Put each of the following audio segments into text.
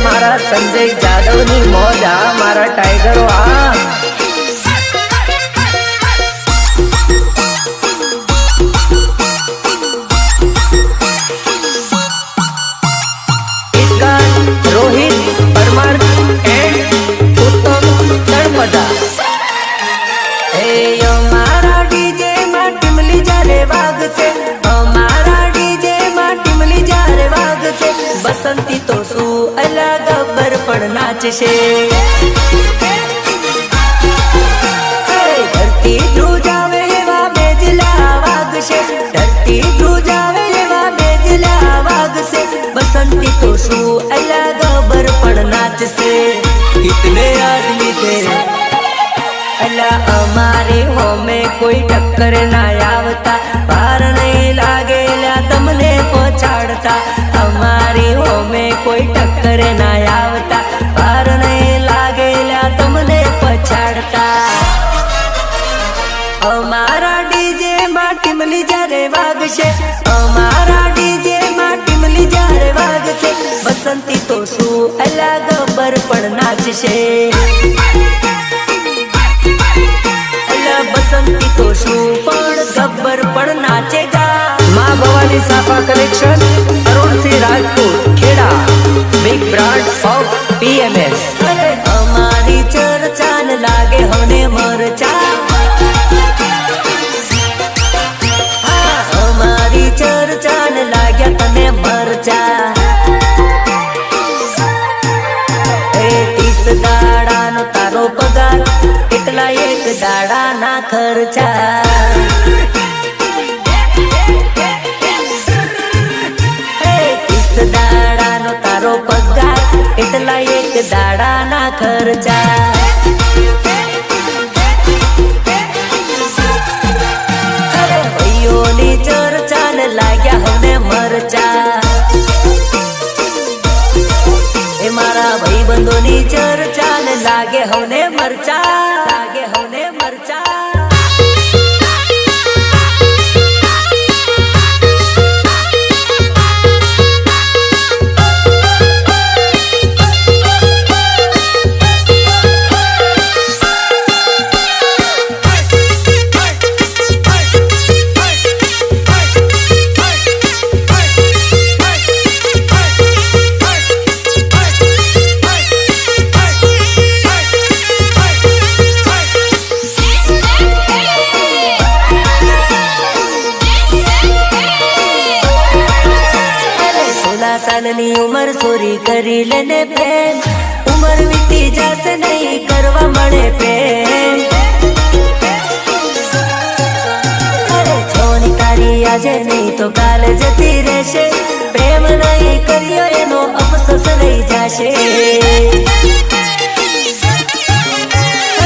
मारा संजय जादव नी मौज आ मारा टाइगरो आ रोहित परमार एंड उत्तम तड़पदा हमारा डीजे मा टिमली जा रे वाग से हमारा डीजे मा टिमली जा रे वाग से बसंती तो सू अलग गब्बर पण नाच से धरती ध्रुव जावे वा मेजला वाग से धरती ध्रुव जावे वा मेजला वाग से बसंती तो सू अलग गब्बर पण नाच से कितने आदमी थे अल्लाह हमारे हो में कोई टक्कर ना आवता पार नहीं लागेला तमने पछाड़ता हमारी हो में कोई टक्कर ना आवता पार नहीं लागेला तमने पछाड़ता हमारा डीजे मा टिमली जा रे वाग से हमारा डीजे मा टिमली जा रे वाग से बसंती तो सू अलग गब्बर पण नाच से बसंती तो शू पण गब्बर पण नाचेगा। माँ भवानी साफा collection Arun Singh Rajput Kheda big brand of PMS हमारी चर्चान लागे होने मरचा हमारी चर्चान लाग्या तने मरचा 30 दाड़ा नो तारो पगार એટલા એક દાડાના ખર્ચા 30 દાડાનો તારો પગાર એટલા એક દાડાના ખર્ચા ભાઈઓની ચર્ચાન લાગ્યા હવે મરચા એ મારા ભાઈબંધોની ચર્ચાન લાગે હવે મરચા लागे होने मरचा सालनी उमर सोरी करी लेने प्रेम उमर बीती जासे नहीं करवा मड़े प्रेम अरे छोनी तारी आजे नहीं तो काल जती रहशे प्रेम नहीं करियो एनो अफसोस नहीं जाशे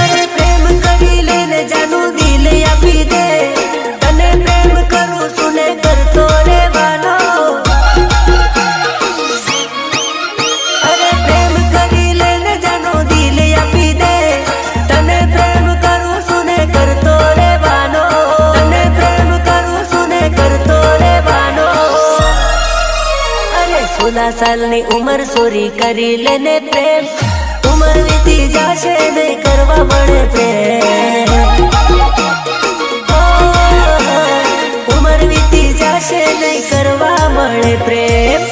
अरे प्रेम करी लेने जानू दिल आपी दे तने प्रेम करू सुने कर तोड़े वानो सालनी उमर सोरी करी लेने प्रेम उमर बीती जाशे नहीं करवा मड़े प्रेम उमर बीती जाशे नहीं करवा मड़े प्रेम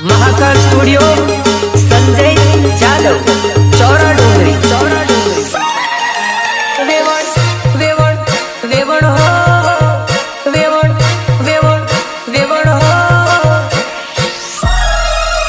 महाकाल स्टूडियो संजय जादव।